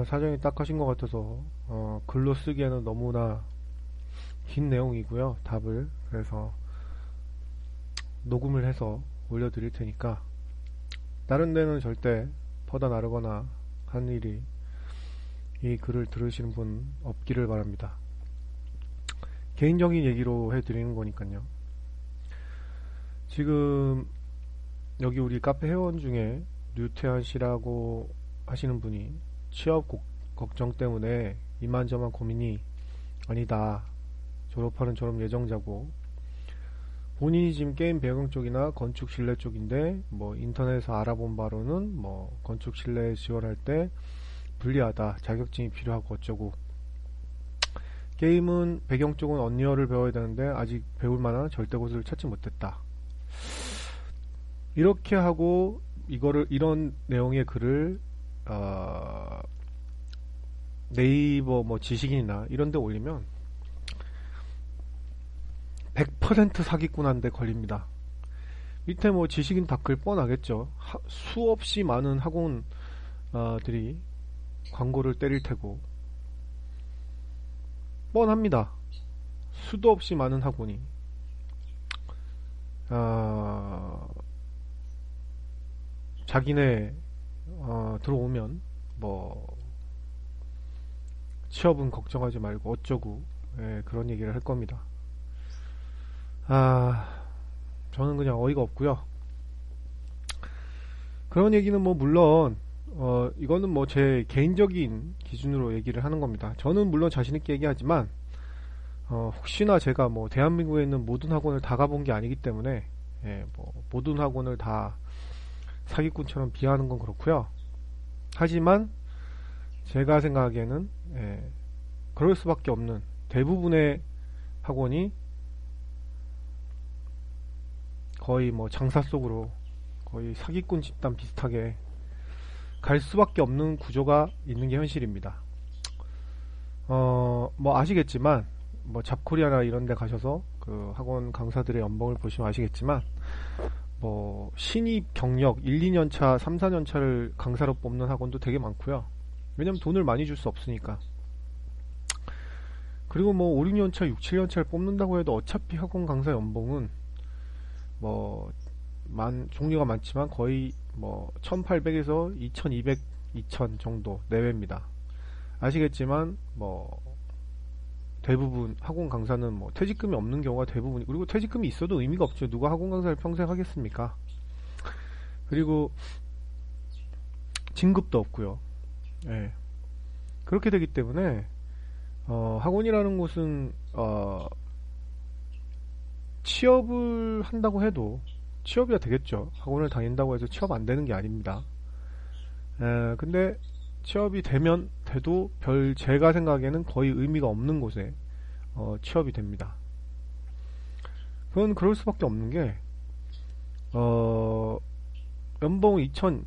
사정이 딱하신 것 같아서 글로 쓰기에는 너무나 긴 내용이고요. 답을 그래서 녹음을 해서 올려드릴 테니까 다른 데는 절대 퍼다 나르거나 한 일이 이 글을 들으시는 분 없기를 바랍니다. 개인적인 얘기로 해드리는 거니까요. 지금 여기 우리 카페 회원 중에 류태환 씨라고 하시는 분이 취업 걱정 때문에 이만저만 고민이 아니다. 졸업하는 졸업 예정자고 본인이 지금 게임 배경 쪽이나 건축 실내 쪽인데 뭐 인터넷에서 알아본 바로는 뭐 건축 실내 지원할 때 불리하다. 자격증이 필요하고 어쩌고 게임은 배경 쪽은 언리얼을 배워야 되는데 아직 배울 만한 절대 곳을 찾지 못했다. 이렇게 하고 이런 내용의 글을 네이버 뭐 지식인이나 이런 데 올리면 100% 사기꾼한테 걸립니다. 밑에 뭐 지식인 댓글 뻔하겠죠. 수없이 많은 학원들이 광고를 때릴 테고 뻔합니다. 수도 없이 많은 학원이 자기네 들어오면 뭐 취업은 걱정하지 말고 어쩌고 그런 얘기를 할 겁니다. 저는 그냥 어이가 없고요. 그런 얘기는 뭐 물론 이거는 뭐 제 개인적인 기준으로 얘기를 하는 겁니다. 저는 물론 자신있게 얘기하지만 혹시나 제가 뭐 대한민국에 있는 모든 학원을 다 가본 게 아니기 때문에 뭐 모든 학원을 다 사기꾼처럼 비하하는 건 그렇고요. 하지만 제가 생각하기에는 그럴 수밖에 없는 대부분의 학원이 거의 뭐 장사 속으로 거의 사기꾼 집단 비슷하게 갈 수밖에 없는 구조가 있는 게 현실입니다. 뭐 아시겠지만 뭐 잡코리아나 이런 데 가셔서 그 학원 강사들의 연봉을 보시면 아시겠지만 뭐 신입 경력 1, 2년 차, 3, 4년 차를 강사로 뽑는 학원도 되게 많고요. 왜냐면 돈을 많이 줄 수 없으니까. 그리고 뭐 5, 6년 차, 6, 7년 차를 뽑는다고 해도 어차피 학원 강사 연봉은 뭐 종류가 많지만 거의 뭐 1800에서 2200, 2000 정도 내외입니다. 아시겠지만 뭐 대부분 학원 강사는 뭐 퇴직금이 없는 경우가 대부분이 그리고 퇴직금이 있어도 의미가 없죠. 누가 학원 강사를 평생 하겠습니까? 그리고 진급도 없고요. 그렇게 되기 때문에 학원이라는 곳은 취업을 한다고 해도 취업이야 되겠죠. 학원을 다닌다고 해서 취업 안 되는 게 아닙니다. 근데 취업이 돼도 제가 생각에는 거의 의미가 없는 곳에 취업이 됩니다. 그건 그럴 수밖에 없는 게 연봉 2000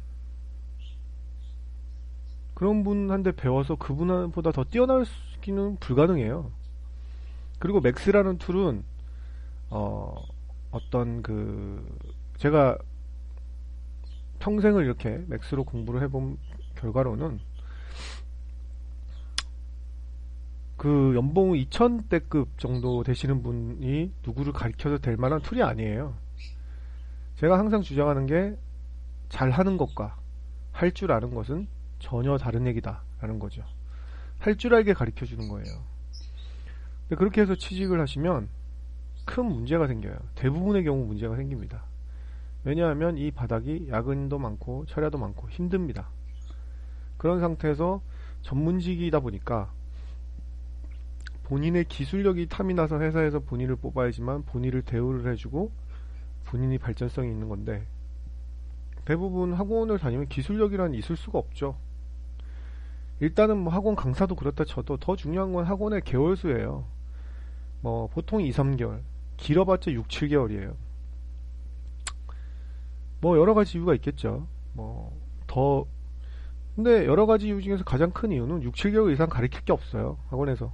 그런 분한테 배워서 그분보다 더 뛰어나기는 불가능해요. 그리고 맥스라는 툴은 어떤 제가 평생을 이렇게 맥스로 공부를 해본 결과로는 그 연봉 2000대급 정도 되시는 분이 누구를 가르쳐도 될 만한 툴이 아니에요. 제가 항상 주장하는 게 잘하는 것과 할 줄 아는 것은 전혀 다른 얘기다 라는 거죠. 할 줄 알게 가르쳐 주는 거예요. 근데 그렇게 해서 취직을 하시면 큰 문제가 생겨요. 대부분의 경우 문제가 생깁니다. 왜냐하면 이 바닥이 야근도 많고 철야도 많고 힘듭니다. 그런 상태에서 전문직이다 보니까 본인의 기술력이 탐이 나서 회사에서 본인을 뽑아야지만 본인을 대우를 해주고 본인이 발전성이 있는 건데 대부분 학원을 다니면 기술력이란 있을 수가 없죠. 일단은 뭐 학원 강사도 그렇다 쳐도 더 중요한 건 학원의 개월수예요. 뭐 보통 2, 3개월 길어봤자 6, 7개월이에요. 뭐 여러가지 이유가 있겠죠. 근데 여러가지 이유 중에서 가장 큰 이유는 6, 7개월 이상 가르칠 게 없어요. 학원에서.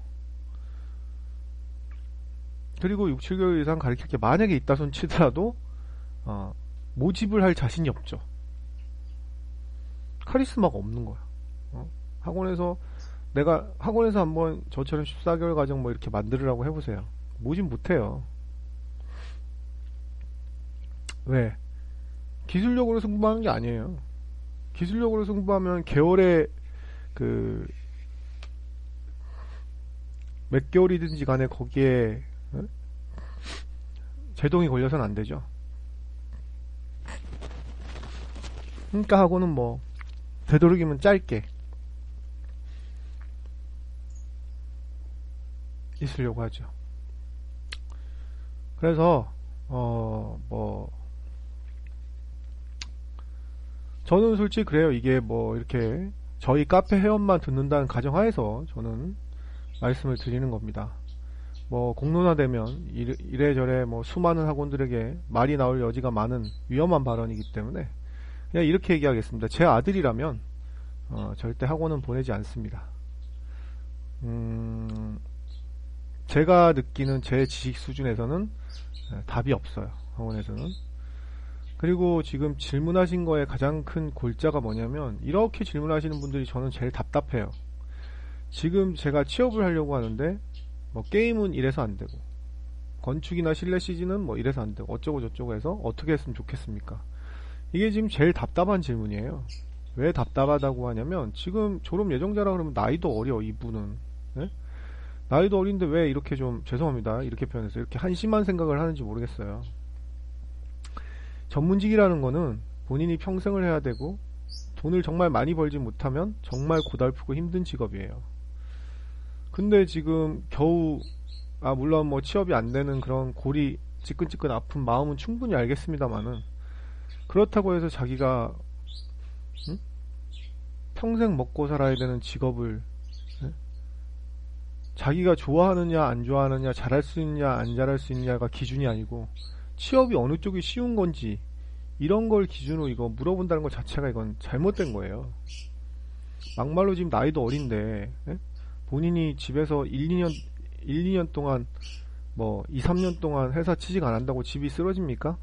그리고 6, 7개월 이상 가르칠 게 만약에 있다 손 치더라도 모집을 할 자신이 없죠. 카리스마가 없는 거야. 학원에서 한번 저처럼 14개월 과정 뭐 이렇게 만들으라고 해보세요. 뭐진 못해요. 왜? 기술력으로 승부하는 게 아니에요. 기술력으로 승부하면 개월에 그 몇 개월이든지 간에 거기에 제동이 걸려서는 안 되죠. 그러니까 하고는 뭐 되도록이면 짧게 있으려고 하죠. 그래서 뭐 저는 솔직히 그래요. 이게 뭐 이렇게 저희 카페 회원만 듣는다는 가정하에서 저는 말씀을 드리는 겁니다. 뭐 공론화되면 이래저래 뭐 수많은 학원들에게 말이 나올 여지가 많은 위험한 발언이기 때문에 그냥 이렇게 얘기하겠습니다. 제 아들이라면 절대 학원은 보내지 않습니다. 제가 느끼는 제 지식 수준에서는 답이 없어요. 학원에서는. 그리고 지금 질문하신 거에 가장 큰 골자가 뭐냐면 이렇게 질문하시는 분들이 저는 제일 답답해요. 지금 제가 취업을 하려고 하는데 뭐 게임은 이래서 안 되고 건축이나 실내 CG는 뭐 이래서 안 되고 어쩌고 저쩌고 해서 어떻게 했으면 좋겠습니까? 이게 지금 제일 답답한 질문이에요. 왜 답답하다고 하냐면 지금 졸업 예정자라 그러면 나이도 어려 이분은. 네? 나이도 어린데 왜 이렇게 좀 죄송합니다. 이렇게 표현해서 이렇게 한심한 생각을 하는지 모르겠어요. 전문직이라는 거는 본인이 평생을 해야 되고 돈을 정말 많이 벌지 못하면 정말 고달프고 힘든 직업이에요. 근데 지금 겨우 물론 뭐 취업이 안 되는 그런 골이 찌끈찌끈 아픈 마음은 충분히 알겠습니다만은 그렇다고 해서 자기가 평생 먹고 살아야 되는 직업을 자기가 좋아하느냐 안 좋아하느냐 잘할 수 있냐 안 잘할 수 있냐가 기준이 아니고 취업이 어느 쪽이 쉬운 건지 이런 걸 기준으로 이거 물어본다는 것 자체가 이건 잘못된 거예요. 막말로 지금 나이도 어린데 본인이 집에서 1, 2년 동안 뭐 2, 3년 동안 회사 취직 안 한다고 집이 쓰러집니까?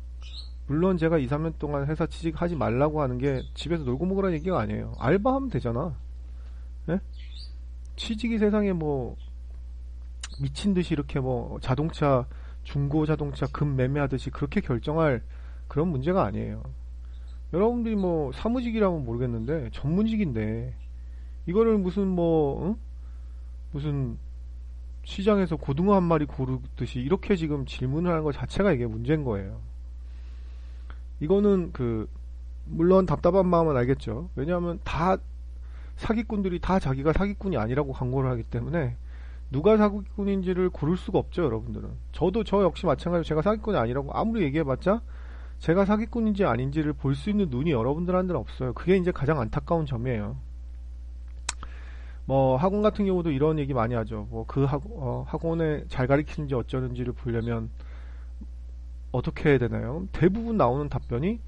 물론 제가 2, 3년 동안 회사 취직 하지 말라고 하는 게 집에서 놀고 먹으라는 얘기가 아니에요. 알바하면 되잖아. 취직이 세상에 뭐 미친듯이 이렇게 뭐 자동차 중고 자동차 금 매매하듯이 그렇게 결정할 그런 문제가 아니에요. 여러분들이 뭐 사무직이라면 모르겠는데 전문직인데 이거를 무슨 무슨 시장에서 고등어 한 마리 고르듯이 이렇게 지금 질문을 하는 것 자체가 이게 문제인 거예요. 이거는 물론 답답한 마음은 알겠죠. 왜냐하면 다 사기꾼들이 다 자기가 사기꾼이 아니라고 광고를 하기 때문에 누가 사기꾼인지를 고를 수가 없죠, 여러분들은. 저 역시 마찬가지로 제가 사기꾼이 아니라고 아무리 얘기해봤자 제가 사기꾼인지 아닌지를 볼 수 있는 눈이 여러분들한테는 없어요. 그게 이제 가장 안타까운 점이에요. 뭐 학원 같은 경우도 이런 얘기 많이 하죠. 뭐 학원에 잘 가르치는지 어쩌는지를 보려면 어떻게 해야 되나요? 대부분 나오는 답변이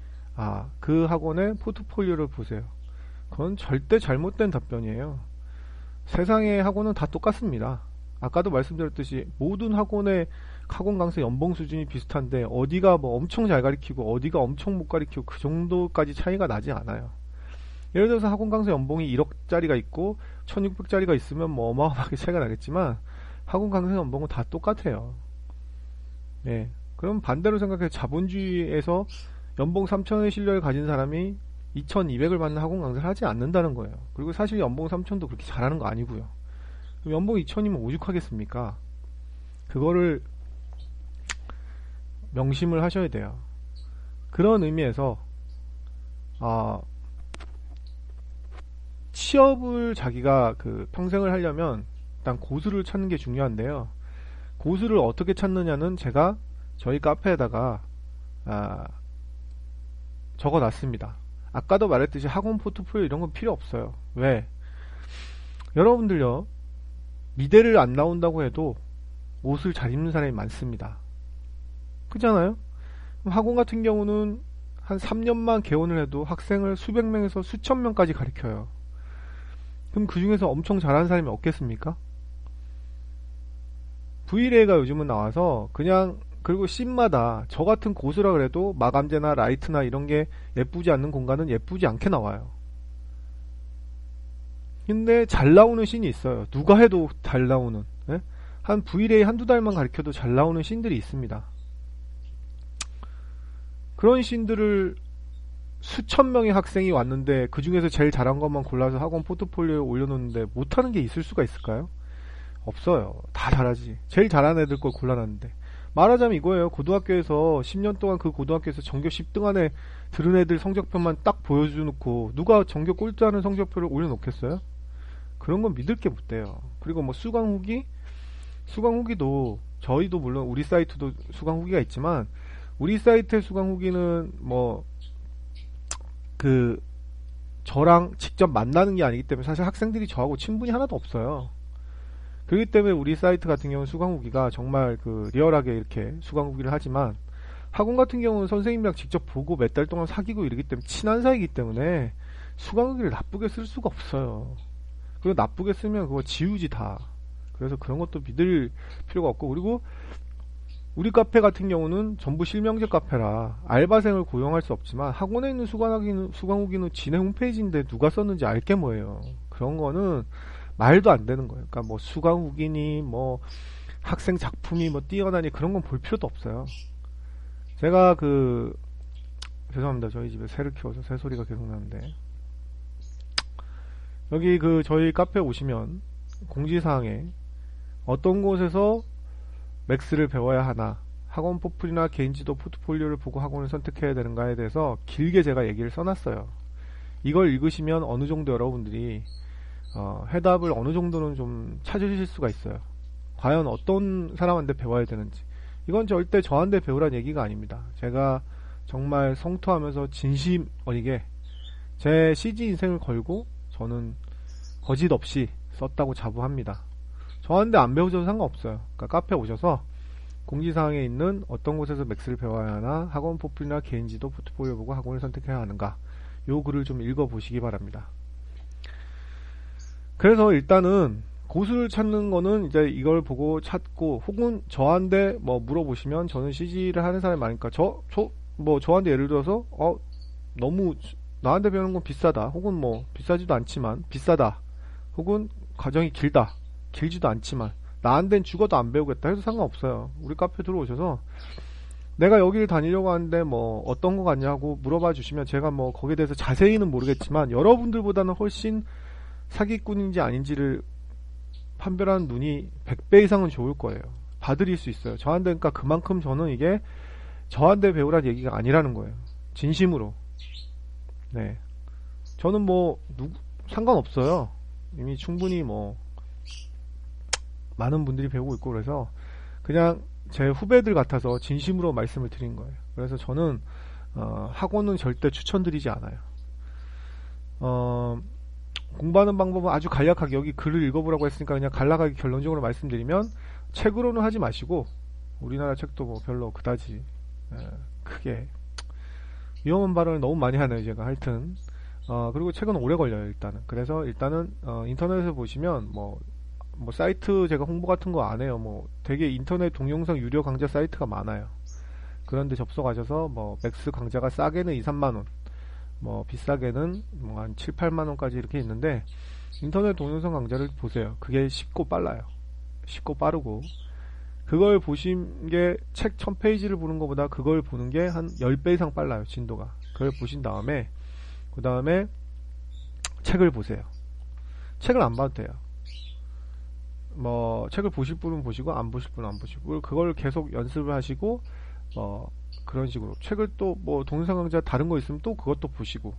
그 학원의 포트폴리오를 보세요. 그건 절대 잘못된 답변이에요. 세상의 학원은 다 똑같습니다. 아까도 말씀드렸듯이 모든 학원의 학원 강사 연봉 수준이 비슷한데 어디가 뭐 엄청 잘 가르치고 어디가 엄청 못 가르치고 그 정도까지 차이가 나지 않아요. 예를 들어서 학원 강사 연봉이 1억짜리가 있고 1600짜리가 있으면 뭐 어마어마하게 차이가 나겠지만 학원 강사 연봉은 다 똑같아요. 네. 그럼 반대로 생각해 자본주의에서 연봉 3천원의 실력을 가진 사람이 2200을 받는 학원 강사를 하지 않는다는 거예요. 그리고 사실 연봉 3000도 그렇게 잘하는 거 아니고요. 그럼 연봉 2000이면 오죽하겠습니까? 그거를 명심을 하셔야 돼요. 그런 의미에서 취업을 자기가 평생을 하려면 일단 고수를 찾는 게 중요한데요. 고수를 어떻게 찾느냐는 제가 저희 카페에다가 적어놨습니다. 아까도 말했듯이 학원 포트폴리오 이런 건 필요 없어요. 왜? 여러분들요, 미대를 안 나온다고 해도 옷을 잘 입는 사람이 많습니다. 그렇잖아요? 학원 같은 경우는 한 3년만 개원을 해도 학생을 수백 명에서 수천 명까지 가르쳐요. 그럼 그 중에서 엄청 잘하는 사람이 없겠습니까? V레이가 요즘은 나와서 그리고 씬마다 저 같은 고수라 그래도 마감재나 라이트나 이런 게 예쁘지 않는 공간은 예쁘지 않게 나와요. 근데 잘 나오는 씬이 있어요. 누가 해도 잘 나오는. 예? 한 V레이 한두 달만 가르쳐도 잘 나오는 씬들이 있습니다. 그런 씬들을 수천 명의 학생이 왔는데 그 중에서 제일 잘한 것만 골라서 학원 포트폴리오에 올려놓는데 못하는 게 있을 수가 있을까요? 없어요. 다 잘하지. 제일 잘하는 애들 걸 골라놨는데. 말하자면 이거예요. 고등학교에서 10년 동안 그 고등학교에서 전교 10등 안에 들은 애들 성적표만 딱 보여줘놓고 누가 전교 꼴찌하는 성적표를 올려놓겠어요? 그런 건 믿을 게 못 돼요. 그리고 뭐 수강 후기도 저희도 물론 우리 사이트도 수강 후기가 있지만 우리 사이트의 수강 후기는 뭐 그 저랑 직접 만나는 게 아니기 때문에 사실 학생들이 저하고 친분이 하나도 없어요. 그렇기 때문에 우리 사이트 같은 경우는 수강 후기가 정말 그 리얼하게 이렇게 수강 후기를 하지만 학원 같은 경우는 선생님이랑 직접 보고 몇 달 동안 사귀고 이러기 때문에 친한 사이기 때문에 수강 후기를 나쁘게 쓸 수가 없어요. 그리고 나쁘게 쓰면 그거 지우지 다. 그래서 그런 것도 믿을 필요가 없고 그리고 우리 카페 같은 경우는 전부 실명제 카페라 알바생을 고용할 수 없지만 학원에 있는 수강 후기는 지네 홈페이지인데 누가 썼는지 알게 뭐예요. 그런 거는 말도 안 되는 거예요. 그러니까 뭐 수강 후기니 뭐 학생 작품이 뭐 뛰어나니 그런 건 볼 필요도 없어요. 제가 죄송합니다. 저희 집에 새를 키워서 새 소리가 계속 나는데 여기 저희 카페 오시면 공지사항에 어떤 곳에서 맥스를 배워야 하나 학원 포플이나 개인지도 포트폴리오를 보고 학원을 선택해야 되는가에 대해서 길게 제가 얘기를 써놨어요. 이걸 읽으시면 어느 정도 여러분들이 해답을 어느 정도는 좀 찾으실 수가 있어요. 과연 어떤 사람한테 배워야 되는지. 이건 절대 저한테 배우란 얘기가 아닙니다. 제가 정말 성토하면서 진심 어리게 제 CG 인생을 걸고 저는 거짓 없이 썼다고 자부합니다. 저한테 안 배우셔도 상관없어요. 그러니까 카페 오셔서 공지사항에 있는 어떤 곳에서 맥스를 배워야 하나 학원 포플이나 개인지도 포트폴리오 보고 학원을 선택해야 하는가 요 글을 좀 읽어보시기 바랍니다. 그래서 일단은 고수를 찾는 거는 이제 이걸 보고 찾고 혹은 저한테 뭐 물어보시면 저는 CG를 하는 사람이 많으니까 저한테 예를 들어서 너무 나한테 배우는 건 비싸다 혹은 뭐 비싸지도 않지만 비싸다 혹은 과정이 길지도 않지만 나한텐 죽어도 안 배우겠다 해도 상관없어요. 우리 카페 들어오셔서 내가 여기를 다니려고 하는데 뭐 어떤 거 같냐고 물어봐 주시면 제가 뭐 거기에 대해서 자세히는 모르겠지만 여러분들보다는 훨씬 사기꾼인지 아닌지를 판별하는 눈이 100배 이상은 좋을 거예요. 봐드릴 수 있어요. 저한테 그러니까 그만큼 저는 이게 저한테 배우란 얘기가 아니라는 거예요. 진심으로. 네. 저는 뭐 상관없어요. 이미 충분히 뭐 많은 분들이 배우고 있고 그래서 그냥 제 후배들 같아서 진심으로 말씀을 드린 거예요. 그래서 저는 학원은 절대 추천드리지 않아요. 공부하는 방법은 아주 간략하게 여기 글을 읽어보라고 했으니까 그냥 간략하게 결론적으로 말씀드리면 책으로는 하지 마시고 우리나라 책도 뭐 별로 그다지 크게 위험한 발언을 너무 많이 하네요 제가. 하여튼 그리고 책은 오래 걸려요 일단은. 그래서 일단은 인터넷에서 보시면 뭐 사이트 제가 홍보 같은 거 안 해요. 뭐 되게 인터넷 동영상 유료 강좌 사이트가 많아요. 그런데 접속하셔서 뭐 맥스 강좌가 싸게는 2, 3만원 뭐 비싸게는 뭐 한 7, 8만원까지 이렇게 있는데 인터넷 동영상 강좌를 보세요. 그게 쉽고 빨라요. 쉽고 빠르고 그걸 보신 게 책 1000페이지를 보는 것보다 그걸 보는 게 한 10배 이상 빨라요. 진도가. 그걸 보신 다음에 그 다음에 책을 보세요. 책을 안 봐도 돼요. 뭐 책을 보실 분은 보시고 안 보실 분은 안 보시고 그걸 계속 연습을 하시고 그런 식으로 책을 또 뭐 동영상 강좌 다른 거 있으면 또 그것도 보시고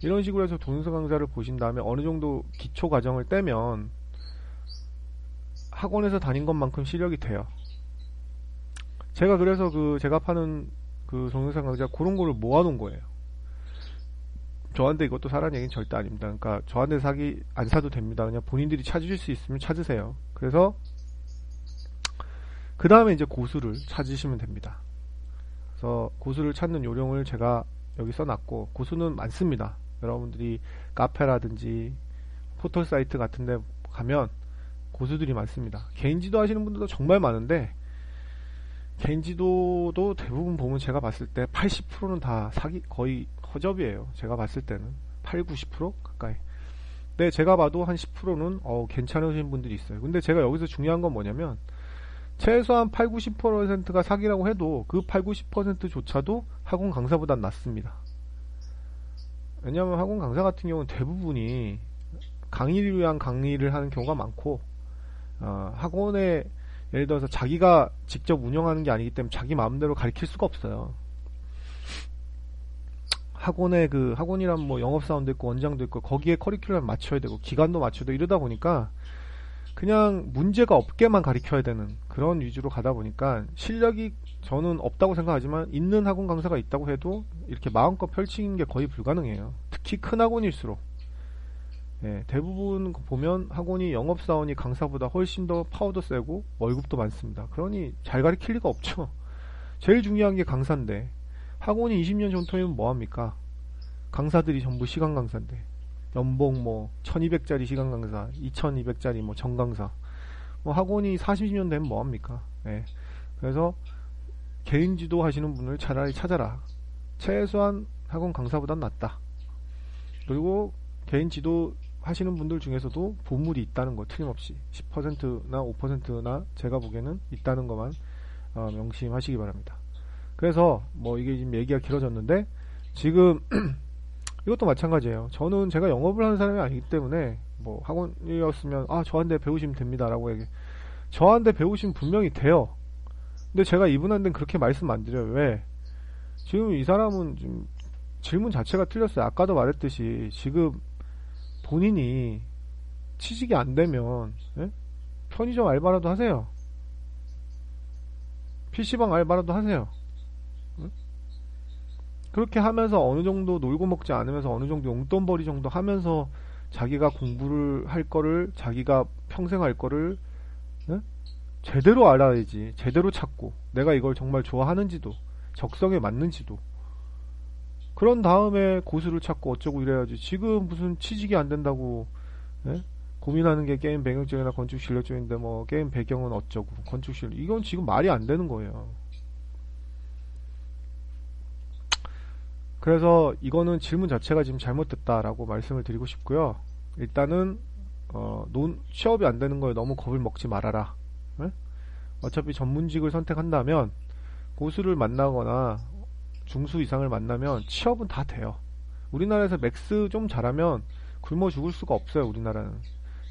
이런 식으로 해서 동영상 강좌를 보신 다음에 어느 정도 기초 과정을 떼면 학원에서 다닌 것만큼 실력이 돼요. 제가 그래서 제가 파는 동영상 강좌 그런 거를 모아놓은 거예요. 저한테 이것도 사라는 얘기는 절대 아닙니다. 그러니까 저한테 안 사도 됩니다. 그냥 본인들이 찾으실 수 있으면 찾으세요. 그래서 그 다음에 이제 고수를 찾으시면 됩니다. 그래서 고수를 찾는 요령을 제가 여기 써놨고 고수는 많습니다. 여러분들이 카페라든지 포털 사이트 같은데 가면 고수들이 많습니다. 개인지도 하시는 분들도 정말 많은데 개인지도도 대부분 보면 제가 봤을 때 80%는 다 거의 허접이에요. 제가 봤을 때는 8, 90% 가까이. 네, 제가 봐도 한 10%는 괜찮으신 분들이 있어요. 근데 제가 여기서 중요한 건 뭐냐면 최소한 8, 90%가 사기라고 해도 그 8, 90%조차도 학원 강사보단 낫습니다. 왜냐하면 학원 강사 같은 경우는 대부분이 강의를 위한 강의를 하는 경우가 많고 학원에 예를 들어서 자기가 직접 운영하는 게 아니기 때문에 자기 마음대로 가르칠 수가 없어요. 학원에 학원이란 뭐 영업사원도 있고 원장도 있고 거기에 커리큘럼 맞춰야 되고 기간도 맞춰야 되고 이러다 보니까 그냥 문제가 없게만 가르쳐야 되는 그런 위주로 가다 보니까 실력이 저는 없다고 생각하지만 있는 학원 강사가 있다고 해도 이렇게 마음껏 펼치는 게 거의 불가능해요. 특히 큰 학원일수록. 예, 대부분 보면 학원이 영업사원이 강사보다 훨씬 더 파워도 세고 월급도 많습니다. 그러니 잘 가르칠 리가 없죠. 제일 중요한 게 강사인데 학원이 20년 전통이면 뭐합니까? 강사들이 전부 시간 강사인데 연봉 뭐 1200짜리 시간 강사 2200짜리 뭐 전강사 뭐 학원이 40년 되면 뭐합니까? 예. 그래서 개인 지도 하시는 분을 차라리 찾아라. 최소한 학원 강사보단 낫다. 그리고 개인 지도 하시는 분들 중에서도 보물이 있다는 거 틀림없이 10%나 5%나 제가 보기에는 있다는 것만 명심하시기 바랍니다. 그래서 뭐 이게 지금 얘기가 길어졌는데 지금 이것도 마찬가지예요. 저는 제가 영업을 하는 사람이 아니기 때문에 뭐 학원이었으면 저한테 배우시면 됩니다라고 저한테 배우시면 분명히 돼요. 근데 제가 이분한테는 그렇게 말씀 안 드려요. 왜? 지금 이 사람은 지금 질문 자체가 틀렸어요. 아까도 말했듯이 지금 본인이 취직이 안 되면 편의점 알바라도 하세요. PC방 알바라도 하세요. 그렇게 하면서 어느 정도 놀고 먹지 않으면서 어느 정도 용돈벌이 정도 하면서 자기가 공부를 할 거를 자기가 평생 할 거를 제대로 알아야지. 제대로 찾고 내가 이걸 정말 좋아하는지도 적성에 맞는지도 그런 다음에 고수를 찾고 어쩌고 이래야지. 지금 무슨 취직이 안 된다고 고민하는 게 게임 배경 쪽이나 건축 실력 쪽인데 뭐 게임 배경은 어쩌고 건축 실력 이건 지금 말이 안 되는 거예요. 그래서 이거는 질문 자체가 지금 잘못됐다라고 말씀을 드리고 싶고요. 일단은 취업이 안 되는 거에 너무 겁을 먹지 말아라. 어차피 전문직을 선택한다면 고수를 만나거나 중수 이상을 만나면 취업은 다 돼요. 우리나라에서 맥스 좀 잘하면 굶어 죽을 수가 없어요. 우리나라는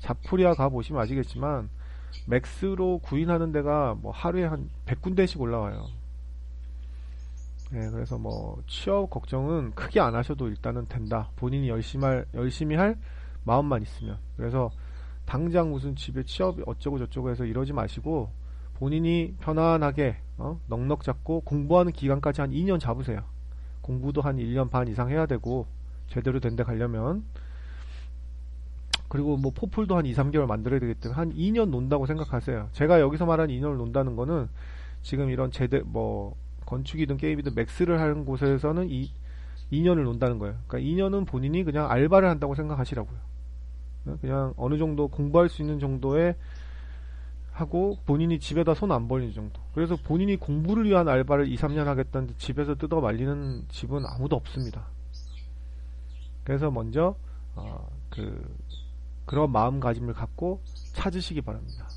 자쿠리아 가보시면 아시겠지만 맥스로 구인하는 데가 뭐 하루에 한 100군데씩 올라와요. 네, 그래서 뭐 취업 걱정은 크게 안 하셔도 일단은 된다. 본인이 열심히 할 마음만 있으면. 그래서 당장 무슨 집에 취업이 어쩌고 저쩌고 해서 이러지 마시고 본인이 편안하게 넉넉 잡고 공부하는 기간까지 한 2년 잡으세요. 공부도 한 1년 반 이상 해야 되고 제대로 된 데 가려면. 그리고 뭐 포풀도 한 2, 3개월 만들어야 되기 때문에 한 2년 논다고 생각하세요. 제가 여기서 말하는 2년을 논다는 거는 지금 이런 건축이든 게임이든 맥스를 하는 곳에서는 2년을 논다는 거예요. 그러니까 2년은 본인이 그냥 알바를 한다고 생각하시라고요. 그냥 어느 정도 공부할 수 있는 정도에 하고 본인이 집에다 손 안 벌리는 정도. 그래서 본인이 공부를 위한 알바를 2, 3년 하겠다는데 집에서 뜯어 말리는 집은 아무도 없습니다. 그래서 먼저 그런 마음가짐을 갖고 찾으시기 바랍니다.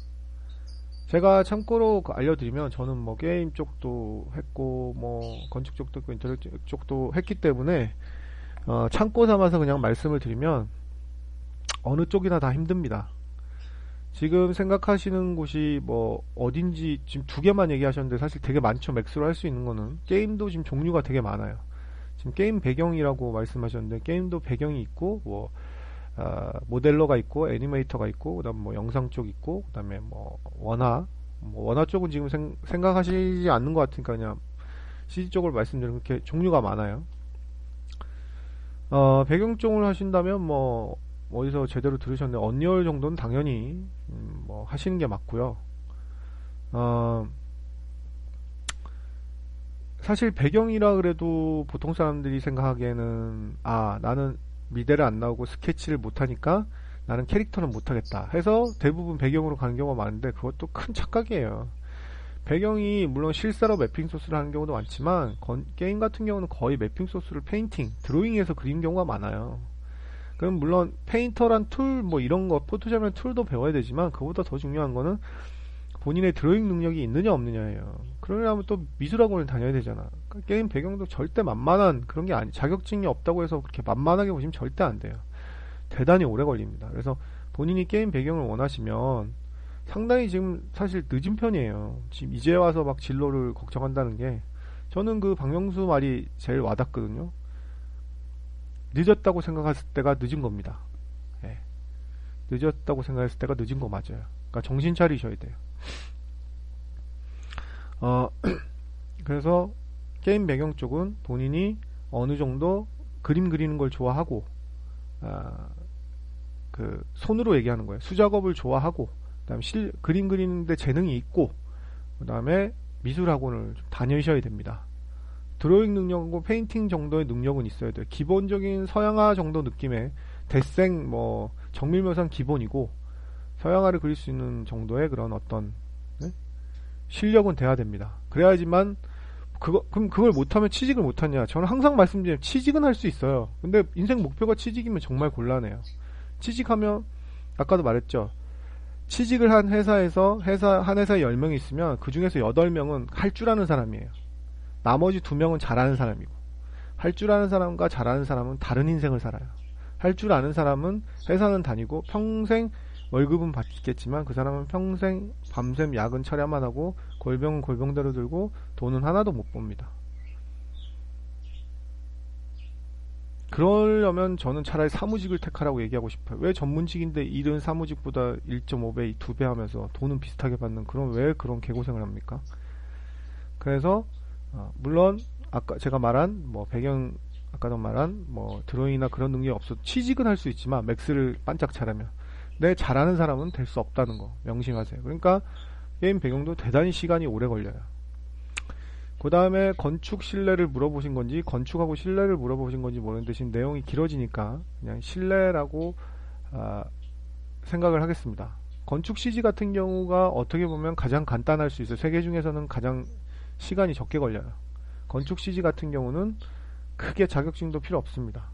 제가 참고로 알려드리면 저는 뭐 게임 쪽도 했고 뭐 건축 쪽도 했고 인터넷 쪽도 했기 때문에 참고 삼아서 그냥 말씀을 드리면 어느 쪽이나 다 힘듭니다. 지금 생각하시는 곳이 뭐 어딘지 지금 두 개만 얘기하셨는데 사실 되게 많죠. 맥스로 할 수 있는 거는 게임도 지금 종류가 되게 많아요. 지금 게임 배경이라고 말씀하셨는데 게임도 배경이 있고 뭐 모델러가 있고 애니메이터가 있고 그다음 뭐 영상 쪽 있고 그다음에 뭐 원화 쪽은 지금 생각하시지 않는 것 같으니까 그냥 CG 쪽을 말씀드리면 그렇게 종류가 많아요. 배경 쪽을 하신다면 뭐 어디서 제대로 들으셨는데 언리얼 정도는 당연히 뭐 하시는 게 맞고요. 사실 배경이라 그래도 보통 사람들이 생각하기에는 나는 미대를 안 나오고 스케치를 못하니까 나는 캐릭터는 못하겠다 해서 대부분 배경으로 가는 경우가 많은데 그것도 큰 착각이에요. 배경이 물론 실사로 매핑 소스를 하는 경우도 많지만 게임 같은 경우는 거의 매핑 소스를 페인팅, 드로잉해서 그리는 경우가 많아요. 그럼 물론 페인터란 툴 뭐 이런 거 포토샵이란 툴도 배워야 되지만 그보다 더 중요한 거는 본인의 드로잉 능력이 있느냐 없느냐예요. 그러려면 또 미술학원을 다녀야 되잖아. 그러니까 게임 배경도 절대 만만한 그런 게 자격증이 없다고 해서 그렇게 만만하게 보시면 절대 안 돼요. 대단히 오래 걸립니다. 그래서 본인이 게임 배경을 원하시면 상당히 지금 사실 늦은 편이에요. 지금 이제 와서 막 진로를 걱정한다는 게 저는 그 박명수 말이 제일 와닿거든요. 늦었다고 생각했을 때가 늦은 겁니다. 예. 늦었다고 생각했을 때가 늦은 거 맞아요. 그러니까 정신 차리셔야 돼요. 그래서 게임 배경 쪽은 본인이 어느 정도 그림 그리는 걸 좋아하고, 그 손으로 얘기하는 거예요. 수작업을 좋아하고, 그다음에 그림 그리는데 재능이 있고, 그다음에 미술학원을 좀 다니셔야 됩니다. 드로잉 능력하고 페인팅 정도의 능력은 있어야 돼요. 기본적인 서양화 정도 느낌의 데생 뭐 정밀묘사는 기본이고 서양화를 그릴 수 있는 정도의 그런 어떤 실력은 돼야 됩니다. 그래야지만 그럼 그걸 못하면 취직을 못하냐? 저는 항상 말씀드리면 취직은 할 수 있어요. 근데 인생 목표가 취직이면 정말 곤란해요. 취직하면 아까도 말했죠. 취직을 한 회사에서 한 회사에 10명이 있으면 그 중에서 8명은 할 줄 아는 사람이에요. 나머지 2명은 잘하는 사람이고, 할 줄 아는 사람과 잘하는 사람은 다른 인생을 살아요. 할 줄 아는 사람은 회사는 다니고 평생 월급은 받겠지만 그 사람은 평생 밤샘 야근 처리만 하고 골병은 골병대로 들고 돈은 하나도 못 법니다. 그러려면 저는 차라리 사무직을 택하라고 얘기하고 싶어요. 왜 전문직인데 일은 사무직보다 1.5배, 2배 하면서 돈은 비슷하게 받는 왜 그런 개고생을 합니까? 그래서 물론 아까 제가 말한 뭐 배경 아까도 말한 뭐 드로잉이나 그런 능력이 없어도 취직은 할 수 있지만 맥스를 반짝 잘하면 내 잘하는 사람은 될 수 없다는 거 명심하세요. 그러니까 게임 배경도 대단히 시간이 오래 걸려요. 그 다음에 건축 실내를 물어보신 건지 건축하고 실내를 물어보신 건지 모르는데 지금 내용이 길어지니까 그냥 실내라고 생각을 하겠습니다. 건축 CG 같은 경우가 어떻게 보면 가장 간단할 수 있어요. 세계 중에서는 가장 시간이 적게 걸려요. 건축 CG 같은 경우는 크게 자격증도 필요 없습니다.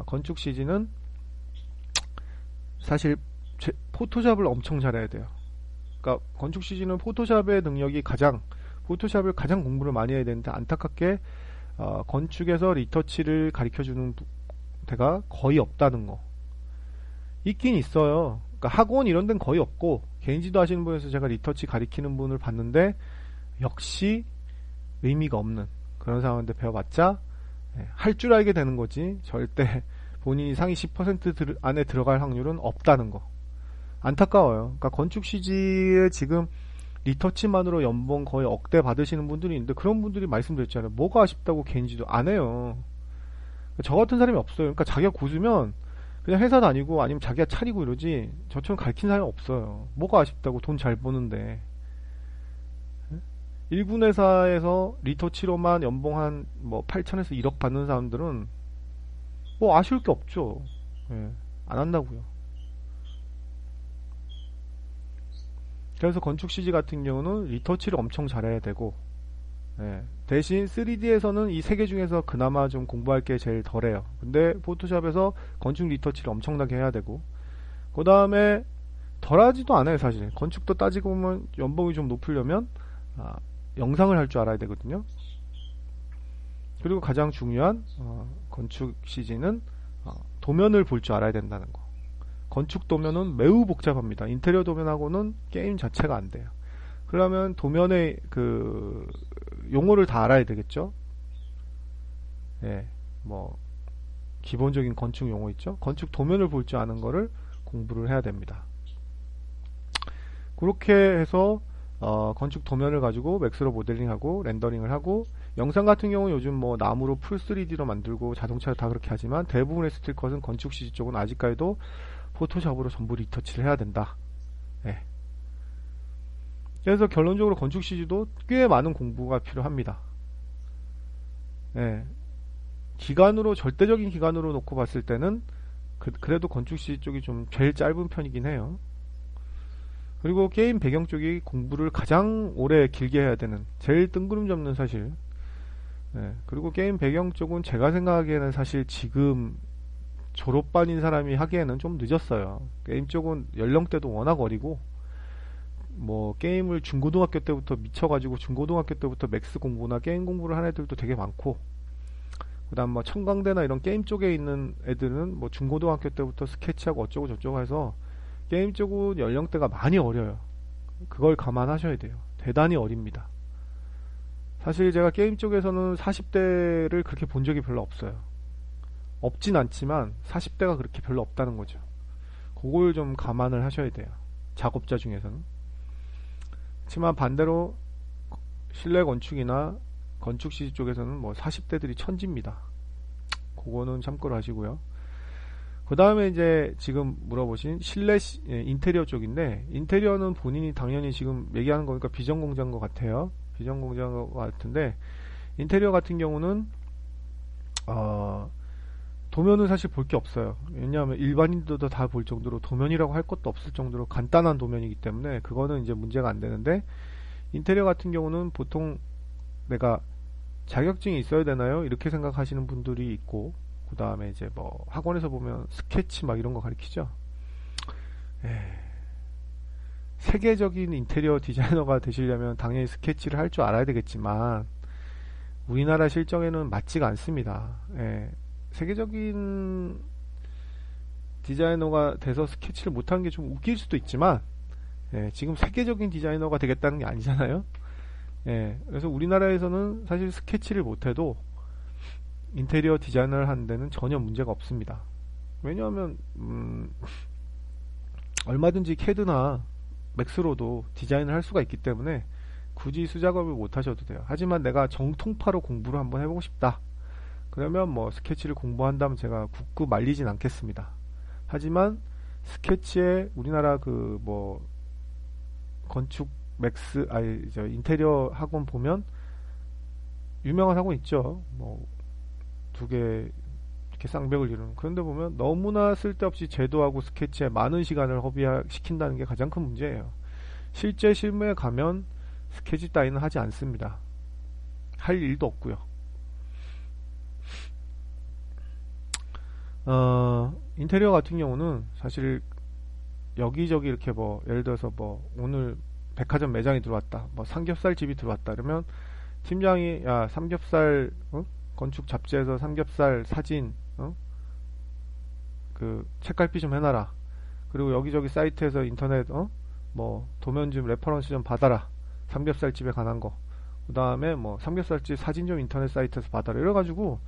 건축 CG는 사실 포토샵을 엄청 잘해야 돼요. 그러니까 건축 CG는 포토샵의 능력이 포토샵을 가장 공부를 많이 해야 되는데 안타깝게 건축에서 리터치를 가르쳐주는 데가 거의 없다는 거. 있긴 있어요. 그러니까 학원 이런 데는 거의 없고 개인지도 하시는 분에서 제가 리터치 가르치는 분을 봤는데 역시 의미가 없는 그런 상황인데 배워봤자 할 줄 알게 되는 거지 절대 본인이 상위 10% 안에 들어갈 확률은 없다는 거. 안타까워요. 그러니까 건축 CG에 지금 리터치만으로 연봉 거의 억대 받으시는 분들이 있는데 그런 분들이 말씀드렸잖아요. 뭐가 아쉽다고 개인지도 안 해요. 저 같은 사람이 없어요. 그러니까 자기가 고수면 그냥 회사 다니고 아니면 자기가 차리고 이러지 저처럼 가르친 사람이 없어요. 뭐가 아쉽다고 돈 잘 버는데. 일군 회사에서 리터치로만 연봉 한 뭐 8천에서 1억 받는 사람들은 뭐 아쉬울 게 없죠. 안 한다고요. 그래서 건축 CG 같은 경우는 리터치를 엄청 잘해야 되고 대신 3D에서는 이 세 개 중에서 그나마 좀 공부할 게 제일 덜해요. 근데 포토샵에서 건축 리터치를 엄청나게 해야 되고 그 다음에 덜하지도 않아요. 사실 건축도 따지고 보면 연봉이 좀 높으려면 영상을 할 줄 알아야 되거든요. 그리고 가장 중요한 건축 CG는 도면을 볼 줄 알아야 된다는 거. 건축 도면은 매우 복잡합니다. 인테리어 도면하고는 게임 자체가 안 돼요. 그러면 도면의 그 용어를 다 알아야 되겠죠. 뭐 기본적인 건축 용어 있죠. 건축 도면을 볼 줄 아는 거를 공부를 해야 됩니다. 그렇게 해서 건축 도면을 가지고 맥스로 모델링하고 렌더링을 하고 영상 같은 경우는 요즘 뭐 나무로 풀 3D로 만들고 자동차를 다 그렇게 하지만 대부분의 스틸컷은 건축 CG 쪽은 아직까지도 포토샵으로 전부 리터치를 해야 된다. 그래서 결론적으로 건축 CG도 꽤 많은 공부가 필요합니다. 기간으로 절대적인 기간으로 놓고 봤을 때는 그래도 건축 CG 쪽이 좀 제일 짧은 편이긴 해요. 그리고 게임 배경 쪽이 공부를 가장 오래 길게 해야 되는 제일 뜬구름 잡는 사실. 그리고 게임 배경 쪽은 제가 생각하기에는 사실 지금 졸업반인 사람이 하기에는 좀 늦었어요. 게임 쪽은 연령대도 워낙 어리고 뭐 게임을 중고등학교 때부터 미쳐가지고 중고등학교 때부터 맥스 공부나 게임 공부를 한 애들도 되게 많고, 그다음 뭐 청강대나 이런 게임 쪽에 있는 애들은 뭐 중고등학교 때부터 스케치하고 어쩌고 저쩌고 해서 게임 쪽은 연령대가 많이 어려요. 그걸 감안하셔야 돼요. 대단히 어립니다. 사실 제가 게임 쪽에서는 40대를 그렇게 본 적이 별로 없어요. 없진 않지만 40대가 그렇게 별로 없다는 거죠. 그걸 좀 감안을 하셔야 돼요. 작업자 중에서는. 그렇지만 반대로 실내 건축이나 건축 CG 쪽에서는 뭐 40대들이 천지입니다. 그거는 참고로 하시고요. 그 다음에 이제 지금 물어보신 실내 인테리어 쪽인데, 인테리어는 본인이 당연히 지금 얘기하는 거니까 비전공자인 것 같아요. 비전공자인 것 같은데, 인테리어 같은 경우는 도면은 사실 볼 게 없어요. 왜냐하면 일반인들도 다 볼 정도로 도면이라고 할 것도 없을 정도로 간단한 도면이기 때문에 그거는 이제 문제가 안 되는데, 인테리어 같은 경우는 보통 내가 자격증이 있어야 되나요? 이렇게 생각하시는 분들이 있고, 그 다음에 이제 뭐 학원에서 보면 스케치 막 이런 거 가르치죠. 세계적인 인테리어 디자이너가 되시려면 당연히 스케치를 할 줄 알아야 되겠지만 우리나라 실정에는 맞지가 않습니다. 세계적인 디자이너가 돼서 스케치를 못하는 게 좀 웃길 수도 있지만, 지금 세계적인 디자이너가 되겠다는 게 아니잖아요. 그래서 우리나라에서는 사실 스케치를 못해도 인테리어 디자인을 하는 데는 전혀 문제가 없습니다. 왜냐하면 얼마든지 캐드나 맥스로도 디자인을 할 수가 있기 때문에 굳이 수작업을 못 하셔도 돼요. 하지만 내가 정통파로 공부를 한번 해보고 싶다, 그러면 뭐 스케치를 공부한다면 제가 굳고 말리진 않겠습니다. 하지만 스케치에 우리나라 그 뭐 건축 맥스 저 인테리어 학원 보면 유명한 학원 있죠. 뭐 두 개 이렇게 쌍벽을 이루는. 그런데 보면 너무나 쓸데없이 제도하고 스케치에 많은 시간을 허비시킨다는 게 가장 큰 문제예요. 실제 실무에 가면 스케치 따위는 하지 않습니다. 할 일도 없고요. 인테리어 같은 경우는 사실 여기저기 이렇게 뭐 예를 들어서 뭐 오늘 백화점 매장이 들어왔다, 뭐 삼겹살 집이 들어왔다, 그러면 팀장이 야 삼겹살 건축 잡지에서 삼겹살 사진 그 책갈피 좀 해놔라, 그리고 여기저기 사이트에서 인터넷 뭐 도면 좀 레퍼런스 좀 받아라, 삼겹살 집에 관한 거, 그 다음에 뭐 삼겹살집 사진 좀 인터넷 사이트에서 받아라, 이래가지고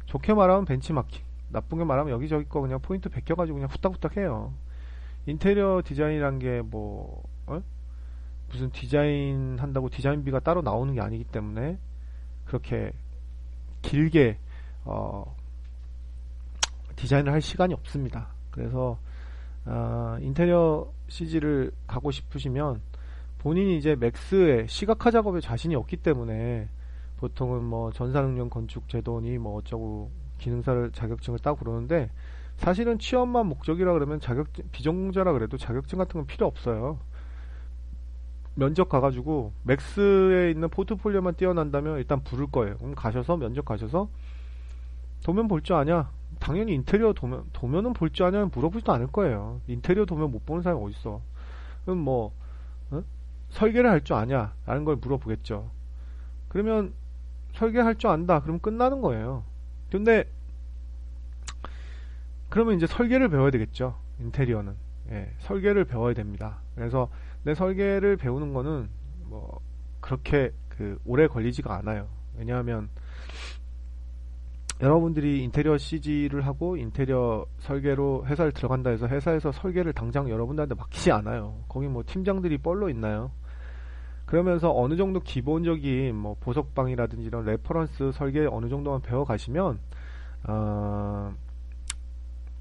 좋게 말하면 벤치마킹, 나쁘게 말하면 여기저기 거 그냥 포인트 베껴가지고 그냥 후딱후딱 해요. 인테리어 디자인이란 게 뭐 무슨 디자인 한다고 디자인비가 따로 나오는 게 아니기 때문에 그렇게 길게 디자인을 할 시간이 없습니다. 그래서 인테리어 CG를 가고 싶으시면 본인이 이제 맥스에 시각화 작업에 자신이 없기 때문에 보통은 뭐 전산응용 건축 제도니 뭐 어쩌고 기능사를 자격증을 따고 그러는데, 사실은 취업만 목적이라 그러면 비전공자라 그래도 자격증 같은 건 필요 없어요. 면접 가가지고 맥스에 있는 포트폴리오만 띄어난다면 일단 부를 거예요. 그럼 가셔서 면접 가셔서 도면 볼 줄 아냐? 당연히 인테리어 도면은 볼 줄 아냐면 물어보지도 않을 거예요. 인테리어 도면 못 보는 사람이 어딨어. 그럼 뭐 설계를 할 줄 아냐? 라는 걸 물어보겠죠. 그러면 설계할 줄 안다. 그럼 끝나는 거예요. 근데 그러면 이제 설계를 배워야 되겠죠. 인테리어는 설계를 배워야 됩니다. 그래서 내 설계를 배우는 거는 뭐 그렇게 오래 걸리지가 않아요. 왜냐하면 여러분들이 인테리어 CG를 하고 인테리어 설계로 회사를 들어간다 해서 회사에서 설계를 당장 여러분들한테 맡기지 않아요. 거기 뭐 팀장들이 뻘로 있나요? 그러면서 어느 정도 기본적인 뭐 보석방이라든지 이런 레퍼런스 설계 어느 정도만 배워 가시면